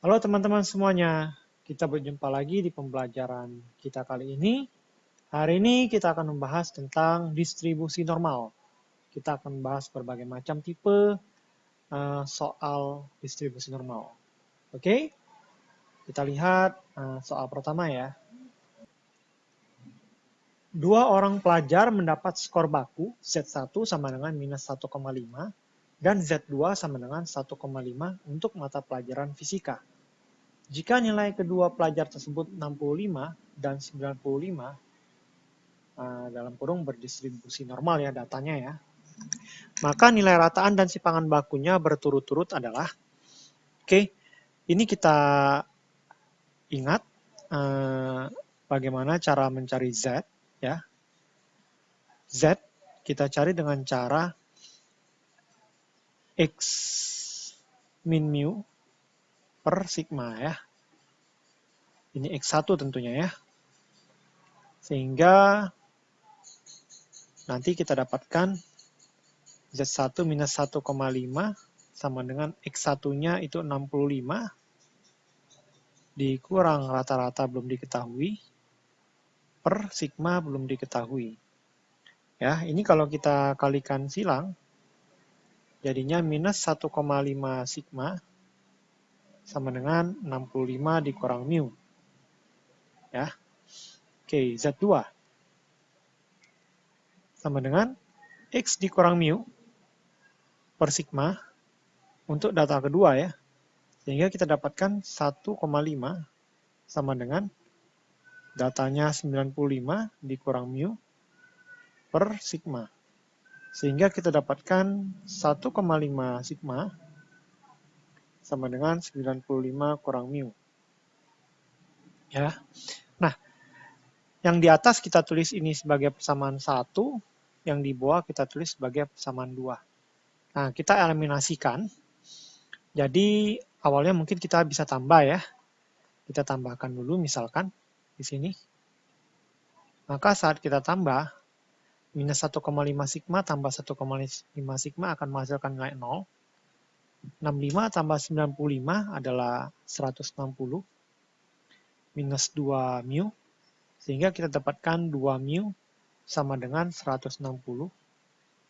Halo teman-teman semuanya, kita berjumpa lagi di pembelajaran kita kali ini. Hari ini kita akan membahas tentang distribusi normal. Kita akan membahas berbagai macam tipe soal distribusi normal. Oke, kita lihat soal pertama ya. Dua orang pelajar mendapat skor baku Z1 sama dengan minus 1,5 dan Z2 sama dengan 1,5 untuk mata pelajaran fisika. Jika nilai kedua pelajar tersebut 65 dan 95, dalam kurung berdistribusi normal ya datanya ya, maka nilai rataan dan simpangan bakunya berturut-turut adalah, oke, ini kita ingat bagaimana cara mencari Z ya. Z kita cari dengan cara X min mu per sigma ya. Ini X1 tentunya ya. Sehingga nanti kita dapatkan Z1 minus 1,5 sama dengan X1-nya itu 65 dikurang rata-rata belum diketahui per sigma belum diketahui. Ya, ini kalau kita kalikan silang jadinya minus 1,5 sigma sama dengan 65 dikurang mu. Ya. Oke, Z2 sama dengan X dikurang mu per sigma untuk data kedua ya. Sehingga kita dapatkan 1,5 sama dengan datanya 95 dikurang mu per sigma. Sehingga kita dapatkan 1,5 sigma sama dengan 95 kurang mu. Ya. Nah, yang di atas kita tulis ini sebagai persamaan 1, yang di bawah kita tulis sebagai persamaan 2. Nah, kita eliminasikan. Jadi, awalnya mungkin kita bisa tambah ya. Kita tambahkan dulu misalkan di sini. Maka saat kita tambah, minus 1,5 sigma tambah 1,5 sigma akan menghasilkan nilai 0. 65 tambah 95 adalah 160 minus 2 mu. Sehingga kita dapatkan 2 mu sama dengan 160.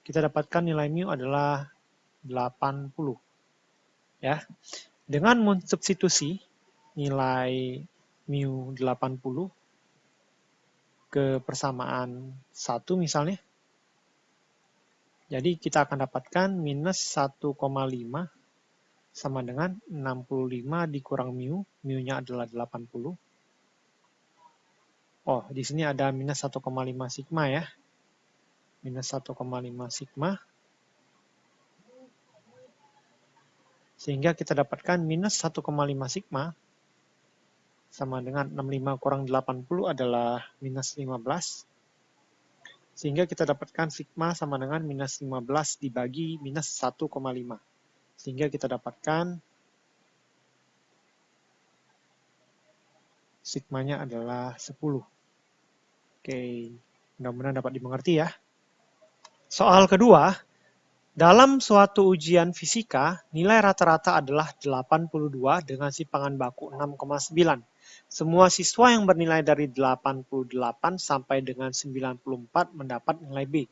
Kita dapatkan nilai mu adalah 80. Ya. Dengan mensubstitusi nilai mu 80 ke persamaan 1 misalnya. Jadi kita akan dapatkan minus 1,5 sama dengan 65 dikurang mu. Mu-nya adalah 80. Oh, di sini ada minus 1,5 sigma ya. Minus 1,5 sigma. Sehingga kita dapatkan minus 1,5 sigma sama dengan 65 kurang 80 adalah minus 15. Sehingga kita dapatkan sigma sama dengan minus 15 dibagi minus 1,5. Sehingga kita dapatkan sigmanya adalah 10. Oke, mudah-mudahan dapat dimengerti ya. Soal kedua, dalam suatu ujian fisika, nilai rata-rata adalah 82 dengan simpangan baku 6,9. Semua siswa yang bernilai dari 88 sampai dengan 94 mendapat nilai B.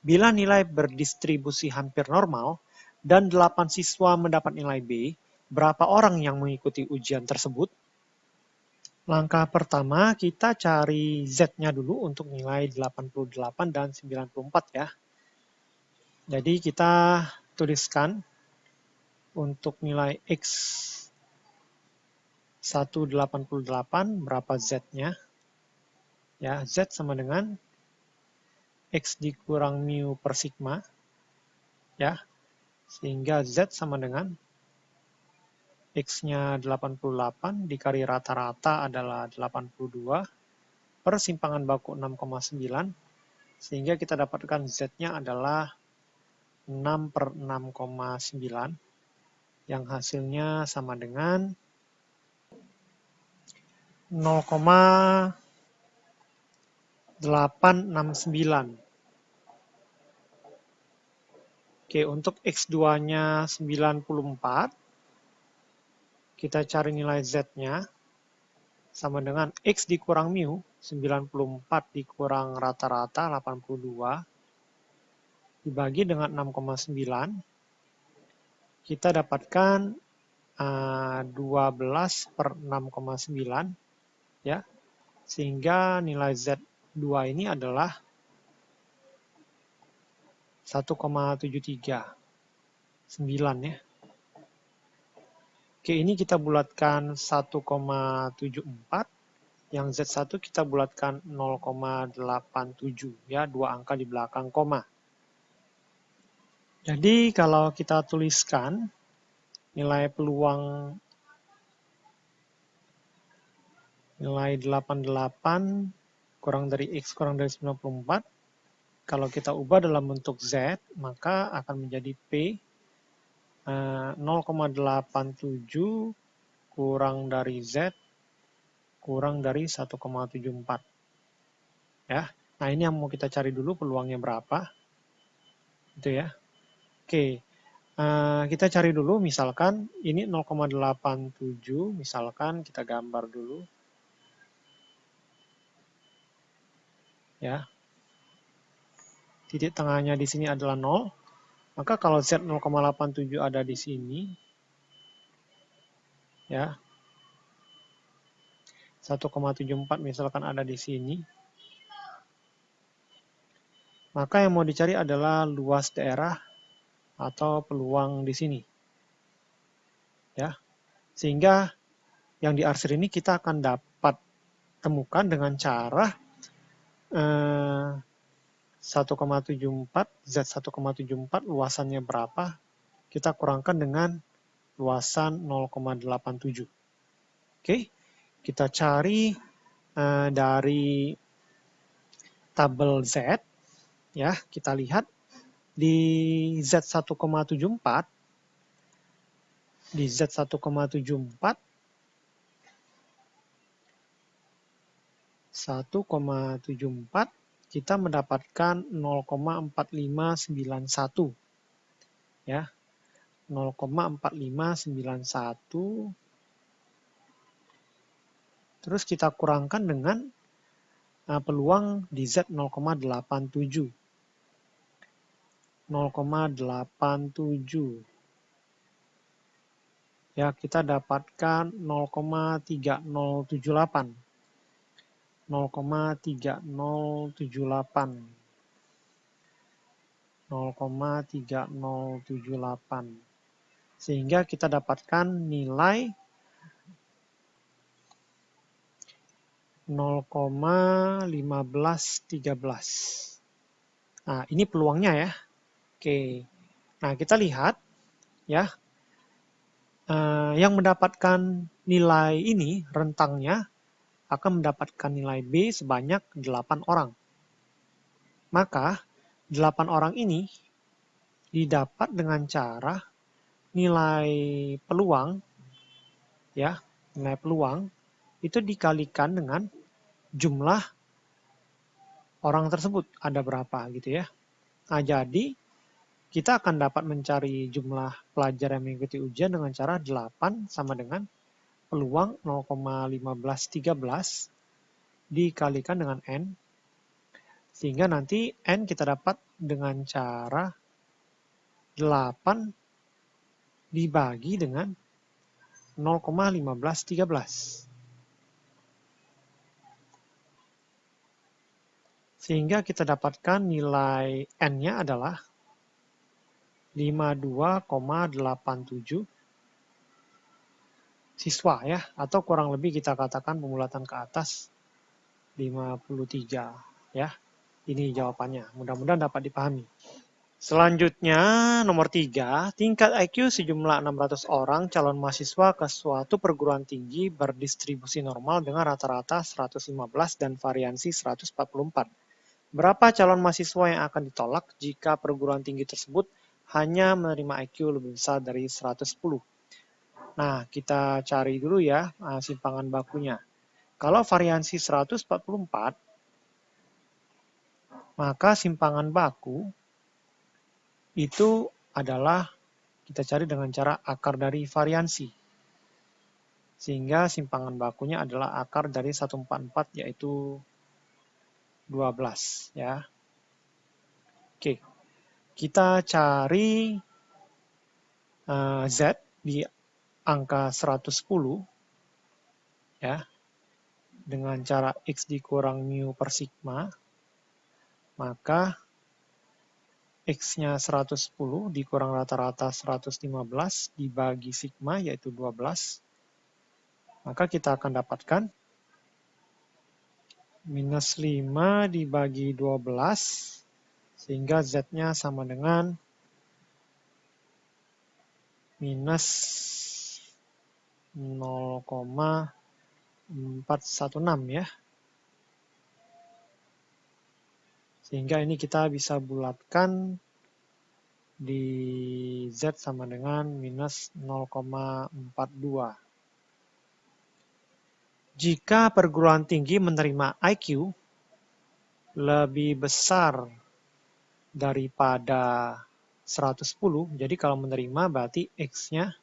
Bila nilai berdistribusi hampir normal dan 8 siswa mendapat nilai B, berapa orang yang mengikuti ujian tersebut? Langkah pertama, kita cari Z-nya dulu untuk nilai 88 dan 94 ya. Jadi kita tuliskan untuk nilai X 188 berapa Z-nya. Ya, Z sama dengan X dikurang mu per sigma. Ya, sehingga Z sama dengan X-nya 88 dikali rata-rata adalah 82 per simpangan baku 6,9. Sehingga kita dapatkan Z-nya adalah 6 per 6,9 yang hasilnya sama dengan 0,869. Oke, untuk X2-nya 94. Oke, kita cari nilai Z-nya, sama dengan X dikurang mu, 94 dikurang rata-rata 82, dibagi dengan 6,9, kita dapatkan 12 per 6,9, ya, sehingga nilai Z2 ini adalah 1,739, ya. Oke, ini kita bulatkan 1,74, yang Z1 kita bulatkan 0,87, ya, dua angka di belakang koma. Jadi kalau kita tuliskan nilai peluang nilai 88 kurang dari X kurang dari 94, kalau kita ubah dalam bentuk Z, maka akan menjadi P 0,87 kurang dari Z kurang dari 1,74. Ya. Nah, ini yang mau kita cari dulu peluangnya berapa. Itu ya. Oke. Kita cari dulu misalkan ini 0,87, misalkan kita gambar dulu. Ya. Titik tengahnya di sini adalah 0. Maka kalau Z 0,87 ada di sini, ya, 1,74 misalkan ada di sini, maka yang mau dicari adalah luas daerah atau peluang di sini. Ya, sehingga yang diarsir ini kita akan dapat temukan dengan cara 1,74, Z 1,74 luasannya berapa, kita kurangkan dengan luasan 0,87. Oke, kita cari dari tabel Z, ya, kita lihat di Z 1,74, di Z 1,74, 1,74 kita mendapatkan 0,4591, ya, 0,4591. Terus kita kurangkan dengan peluang di Z 0,87. 0,87. Ya, kita dapatkan 0,3078. 0,3078. 0,3078. Sehingga kita dapatkan nilai 0,1513. Nah, ini peluangnya ya. Oke. Nah, kita lihat ya. Yang mendapatkan nilai ini, rentangnya akan mendapatkan nilai B sebanyak 8 orang. Maka 8 orang ini didapat dengan cara nilai peluang, ya, nilai peluang itu dikalikan dengan jumlah orang tersebut, ada berapa gitu ya. Nah, jadi kita akan dapat mencari jumlah pelajar yang mengikuti ujian dengan cara 8 sama dengan peluang 0,1513 dikalikan dengan N, sehingga nanti N kita dapat dengan cara 8 dibagi dengan 0,1513. Sehingga kita dapatkan nilai N-nya adalah 52,87 siswa ya, atau kurang lebih kita katakan pembulatan ke atas 53 ya. Ini jawabannya. Mudah-mudahan dapat dipahami. Selanjutnya nomor 3, tingkat IQ sejumlah 600 orang calon mahasiswa ke suatu perguruan tinggi berdistribusi normal dengan rata-rata 115 dan variansi 144. Berapa calon mahasiswa yang akan ditolak jika perguruan tinggi tersebut hanya menerima IQ lebih besar dari 110? Nah, kita cari dulu ya simpangan bakunya. Kalau variansi 144, maka simpangan baku itu adalah kita cari dengan cara akar dari variansi. Sehingga simpangan bakunya adalah akar dari 144 yaitu 12 ya. Oke, kita cari Z di angka 110 ya. Dengan cara X dikurang mu per sigma, maka X-nya 110 dikurang rata-rata 115 dibagi sigma yaitu 12. Maka kita akan dapatkan minus 5 dibagi 12 sehingga Z-nya sama dengan minus 0,416 ya. Sehingga ini kita bisa bulatkan di Z sama dengan minus 0,42. Jika perguruan tinggi menerima IQ lebih besar daripada 110, jadi kalau menerima berarti X-nya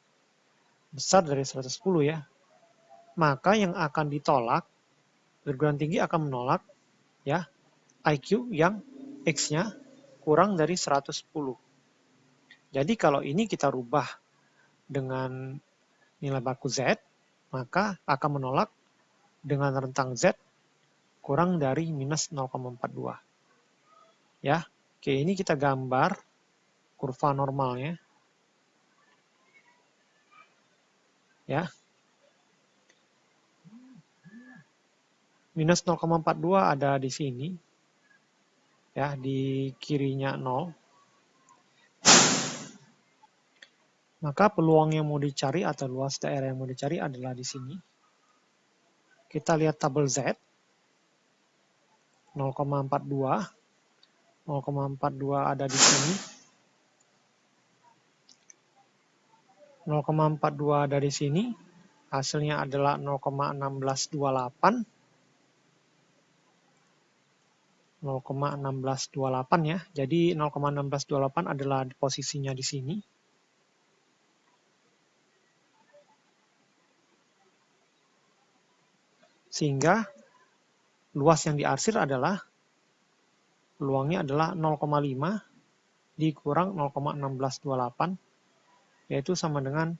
besar dari 110 ya, maka yang akan ditolak, perguruan tinggi akan menolak ya IQ yang X-nya kurang dari 110. Jadi kalau ini kita rubah dengan nilai baku Z, maka akan menolak dengan rentang Z kurang dari minus 0,42. Ya, oke, ini kita gambar kurva normalnya. Ya. Minus 0,42 ada di sini. Ya, di kirinya 0. Maka peluang yang mau dicari atau luas daerah yang mau dicari adalah di sini. Kita lihat tabel Z. 0,42. 0,42 ada di sini. 0,42 ada di sini. Hasilnya adalah 0,1628. 0,1628 ya. Jadi 0,1628 adalah posisinya di sini. Sehingga luas yang diarsir adalah peluangnya adalah 0,5 dikurang 0,1628 yaitu sama dengan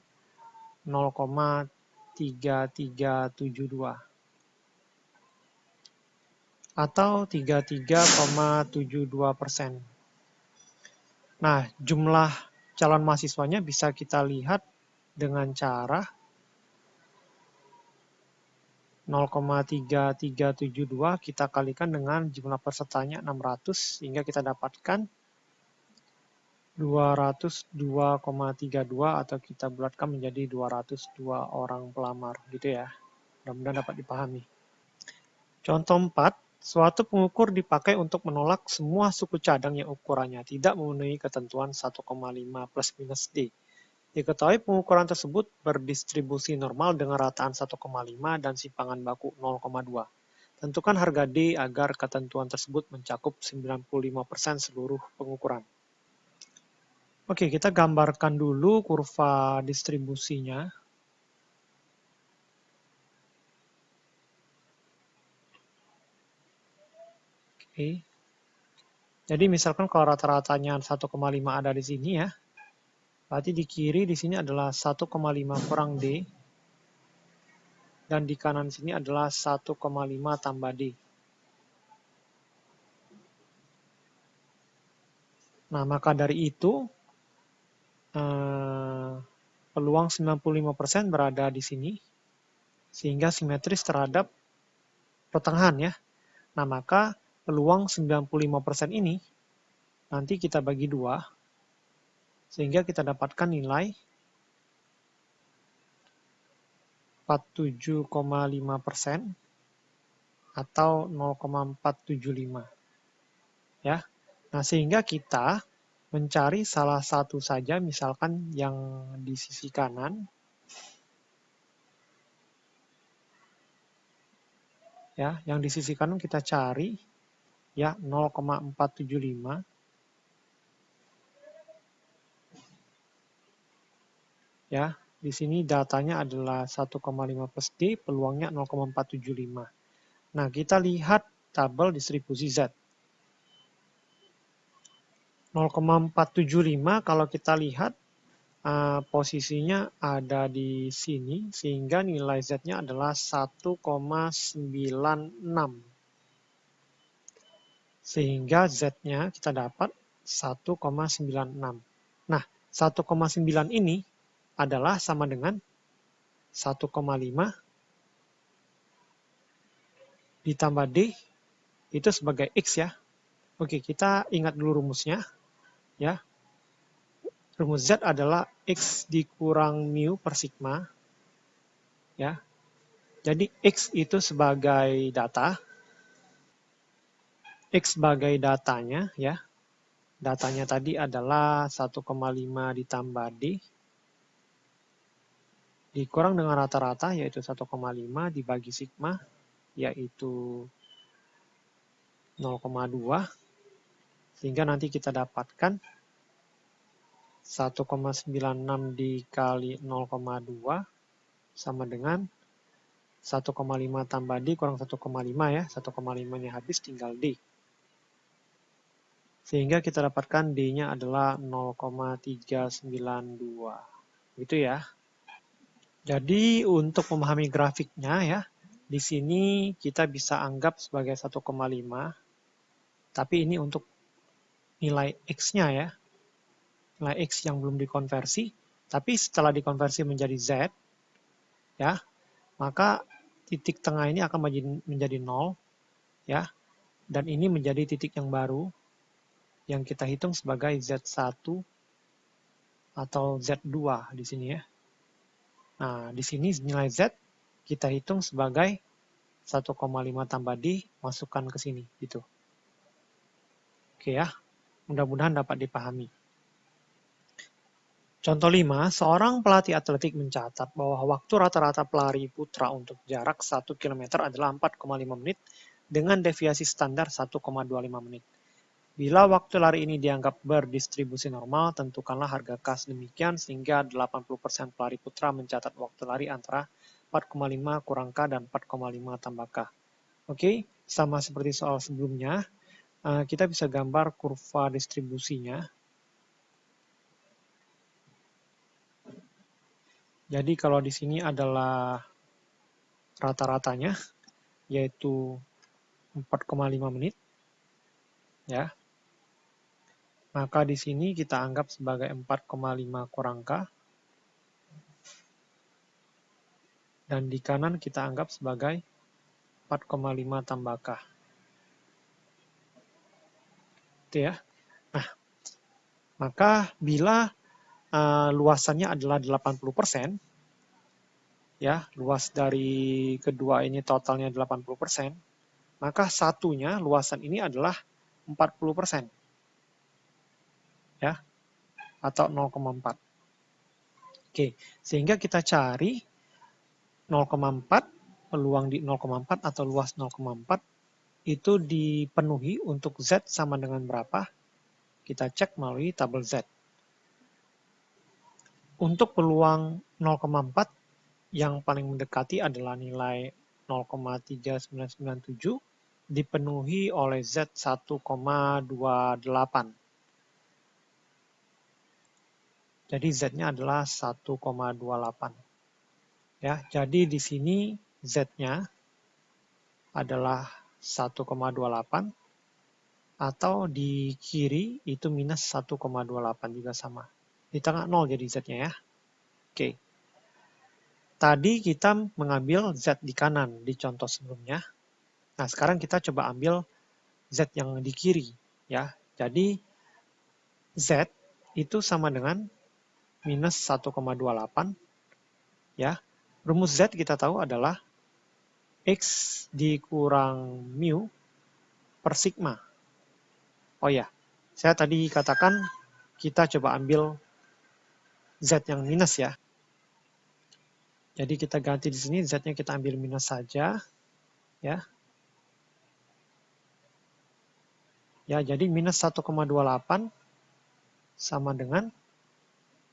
0,3372 atau 33,72%. Nah, jumlah calon mahasiswanya bisa kita lihat dengan cara 0,3372 kita kalikan dengan jumlah pesertanya 600 sehingga kita dapatkan 202,32 atau kita bulatkan menjadi 202 orang pelamar gitu ya. Mudah-mudahan dapat dipahami. Contoh 4, suatu pengukur dipakai untuk menolak semua suku cadang yang ukurannya tidak memenuhi ketentuan 1,5 plus minus D. Diketahui pengukuran tersebut berdistribusi normal dengan rataan 1,5 dan simpangan baku 0,2. Tentukan harga D agar ketentuan tersebut mencakup 95% seluruh pengukuran. Oke, kita gambarkan dulu kurva distribusinya. Oke. Jadi misalkan kalau rata-ratanya 1,5 ada di sini ya. Berarti di kiri di sini adalah 1,5 kurang D. Dan di kanan sini adalah 1,5 tambah D. Nah, maka dari itu peluang 95% berada di sini. Sehingga simetris terhadap pertengahan ya. Nah, maka peluang 95% ini nanti kita bagi 2. Sehingga kita dapatkan nilai 47,5% atau 0,475. Ya. Nah, sehingga kita mencari salah satu saja, misalkan yang di sisi kanan. Ya, yang di sisi kanan kita cari ya 0,475. Ya, Di sini datanya adalah 1,5 plus D, peluangnya 0,475. Nah, kita lihat tabel distribusi Z. 0,475 kalau kita lihat posisinya ada di sini, sehingga nilai Z-nya adalah 1,96. Sehingga Z-nya kita dapat 1,96. Nah, 1,9 ini adalah sama dengan 1,5 ditambah D itu sebagai X ya. Oke, kita ingat dulu rumusnya ya. Rumus Z adalah X dikurang mu per sigma ya. Jadi X itu sebagai data, X sebagai datanya ya. Datanya tadi adalah 1,5 ditambah D dikurang dengan rata-rata yaitu 1,5 dibagi sigma yaitu 0,2 sehingga nanti kita dapatkan 1,96 dikali 0,2 sama dengan 1,5 tambah D kurang 1,5 ya. 1,5-nya habis tinggal D. Sehingga kita dapatkan D-nya adalah 0,392. Gitu ya. Jadi untuk memahami grafiknya ya, di sini kita bisa anggap sebagai 1,5, tapi ini untuk nilai X-nya ya, nilai X yang belum dikonversi, tapi setelah dikonversi menjadi Z, ya, maka titik tengah ini akan menjadi 0, ya, dan ini menjadi titik yang baru, yang kita hitung sebagai Z1 atau Z2 di sini ya. Nah, di sini nilai Z kita hitung sebagai 1,5 tambah D, masukkan ke sini, gitu. Oke ya, mudah-mudahan dapat dipahami. Contoh 5, seorang pelatih atletik mencatat bahwa waktu rata-rata pelari putra untuk jarak 1 km adalah 4,5 menit dengan deviasi standar 1,25 menit. Bila waktu lari ini dianggap berdistribusi normal, tentukanlah harga kas demikian sehingga 80% pelari putra mencatat waktu lari antara 4,5 kurang K dan 4,5 tambah K. Oke, sama seperti soal sebelumnya, kita bisa gambar kurva distribusinya. Jadi kalau di sini adalah rata-ratanya, yaitu 4,5 menit, ya. Maka di sini kita anggap sebagai 4,5 kurang K. Dan di kanan kita anggap sebagai 4,5 tambah K. Itu ya. Nah, maka bila luasannya adalah 80%, ya, luas dari kedua ini totalnya 80%, maka satunya, luasan ini adalah 40%. Ya, atau 0,4. Oke, sehingga kita cari 0,4, peluang di 0,4 atau luas 0,4 itu dipenuhi untuk Z sama dengan berapa? Kita cek melalui tabel Z. Untuk peluang 0,4 yang paling mendekati adalah nilai 0,3997 dipenuhi oleh Z 1,28. Jadi Z-nya adalah 1,28. Ya, jadi di sini Z-nya adalah 1,28 atau di kiri itu minus 1,28 juga sama. Di tengah 0 jadi Z-nya ya. Oke. Tadi kita mengambil Z di kanan di contoh sebelumnya. Nah, sekarang kita coba ambil Z yang di kiri ya. Jadi Z itu sama dengan minus 1,28 ya. Rumus Z kita tahu adalah X dikurang mu per sigma. Oh ya, saya tadi katakan kita coba ambil Z yang minus ya. Jadi kita ganti di sini Z-nya kita ambil minus saja ya. Ya, jadi minus 1,28 sama dengan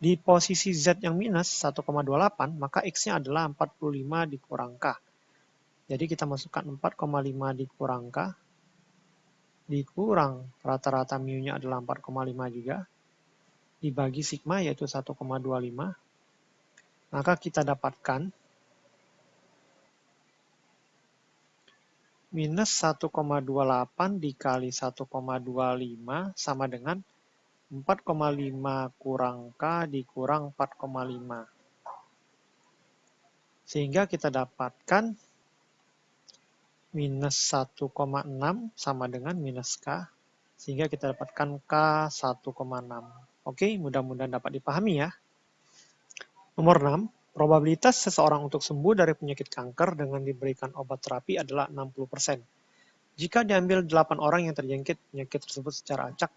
Di posisi Z yang minus 1,28, maka X-nya adalah 45 dikurang K. Jadi kita masukkan 4,5 dikurang K, dikurang rata-rata mu-nya adalah 4,5 juga, dibagi sigma yaitu 1,25, maka kita dapatkan minus 1,28 dikali 1,25 sama dengan 4,5 kurang K dikurang 4,5. Sehingga kita dapatkan minus 1,6 sama dengan minus K. Sehingga kita dapatkan K 1,6. Oke, mudah-mudahan dapat dipahami ya. Nomor 6, probabilitas seseorang untuk sembuh dari penyakit kanker dengan diberikan obat terapi adalah 60%. Jika diambil 8 orang yang terjangkit penyakit tersebut secara acak,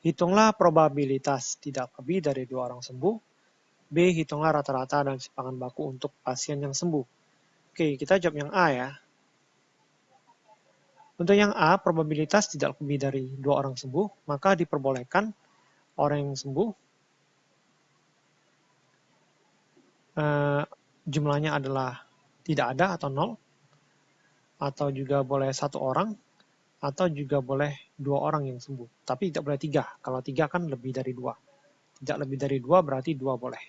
hitunglah probabilitas tidak lebih dari 2 orang sembuh. B. Hitunglah rata-rata dan simpangan baku untuk pasien yang sembuh. Oke, kita jawab yang A ya. Untuk yang A, probabilitas tidak lebih dari 2 orang sembuh, maka diperbolehkan orang yang sembuh jumlahnya adalah tidak ada atau 0, atau juga boleh 1 orang, atau juga boleh 2 orang yang sembuh. Tapi tidak boleh 3. Kalau 3 kan lebih dari 2. Tidak lebih dari 2 berarti 2 boleh.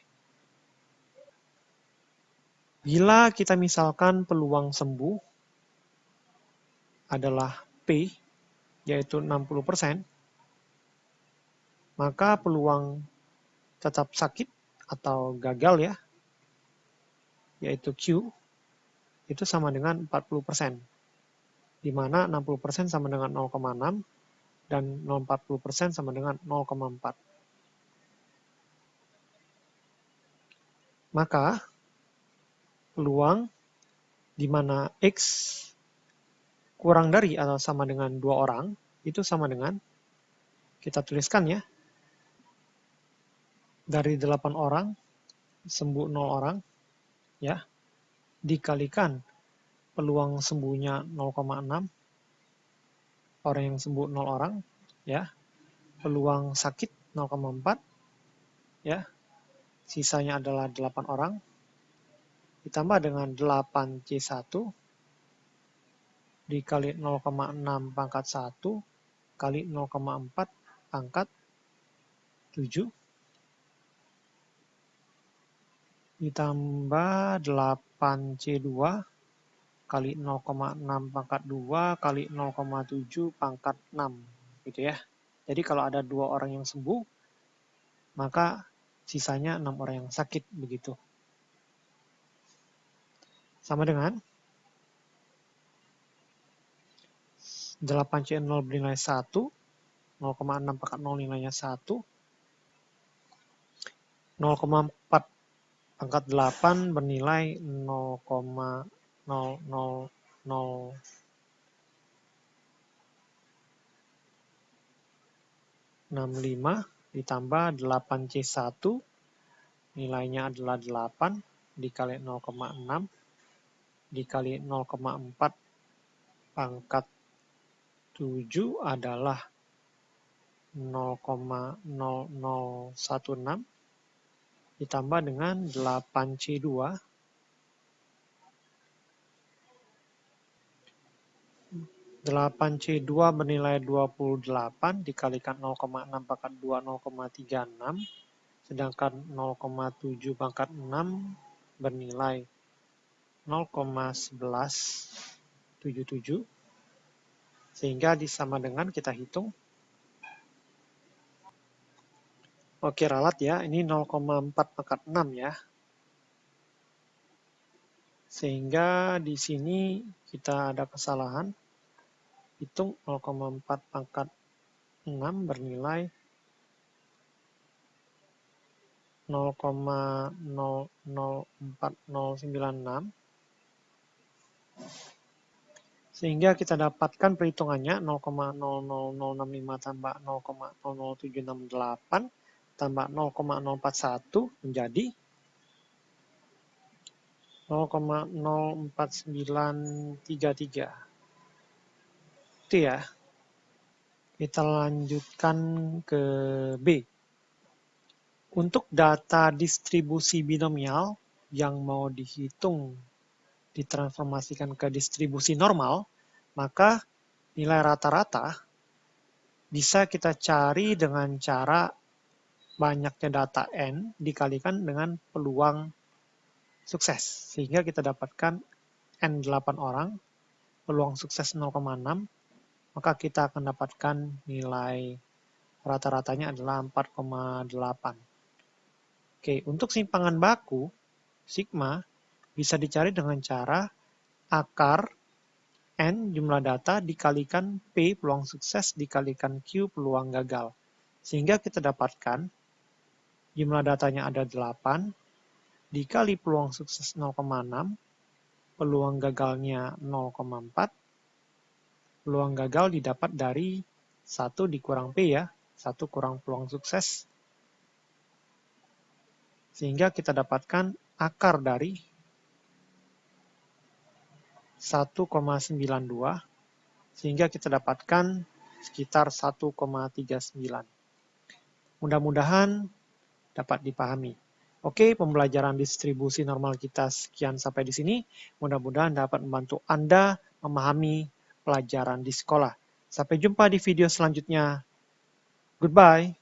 Bila kita misalkan peluang sembuh adalah P, yaitu 60%, maka peluang tetap sakit atau gagal ya, yaitu Q, itu sama dengan 40%. Di mana 60% sama dengan 0,6 dan 40% sama dengan 0,4. Maka peluang di mana X kurang dari atau sama dengan 2 orang, itu sama dengan, kita tuliskan ya, dari 8 orang, sembuh 0 orang, ya, dikalikan peluang sembuhnya 0,6, orang yang sembuh 0 orang, ya, peluang sakit 0,4, ya, sisanya adalah 8 orang, ditambah dengan 8C1, dikali 0,6 pangkat 1, kali 0,4 pangkat 7, ditambah 8C2, kali 0,6 pangkat 2, kali 0,7 pangkat 6, gitu ya. Jadi kalau ada 2 orang yang sembuh, maka sisanya 6 orang yang sakit, begitu. Sama dengan 8C0 bernilai 1, 0,6 pangkat 0 nilainya 1, 0,4 pangkat 8 bernilai 0,00065 ditambah 8C1 nilainya adalah 8 dikali 0,6 dikali 0,4 pangkat 7 adalah 0,0016 ditambah dengan 8C2 8C2 bernilai 28 dikalikan 0,6 pangkat 2 0,36 sedangkan 0,7 pangkat 6 bernilai 0,1177 sehingga disama dengan kita hitung. Oke, ralat ya, ini 0,4 pangkat 6 ya. Sehingga di sini kita ada kesalahan. Hitung 0,4 pangkat 6 bernilai 0,004096. Sehingga kita dapatkan perhitungannya 0,00065 tambah 0,00768 tambah 0,041 menjadi 0,04933. Itu ya. Kita lanjutkan ke B. Untuk data distribusi binomial yang mau dihitung ditransformasikan ke distribusi normal, maka nilai rata-rata bisa kita cari dengan cara banyaknya data N dikalikan dengan peluang sukses. Sehingga kita dapatkan N8 orang, peluang sukses 0,6, maka kita akan dapatkan nilai rata-ratanya adalah 4,8. Oke, untuk simpangan baku, sigma, bisa dicari dengan cara akar N jumlah data dikalikan P peluang sukses dikalikan Q peluang gagal. Sehingga kita dapatkan jumlah datanya ada 8, dikali peluang sukses 0,6, peluang gagalnya 0,4, peluang gagal didapat dari 1 dikurang P ya, 1 kurang peluang sukses. Sehingga kita dapatkan akar dari 1,92, sehingga kita dapatkan sekitar 1,39. Mudah-mudahan dapat dipahami. Oke, pembelajaran distribusi normal kita sekian sampai di sini. Mudah-mudahan dapat membantu Anda memahami pelajaran di sekolah. Sampai jumpa di video selanjutnya. Goodbye.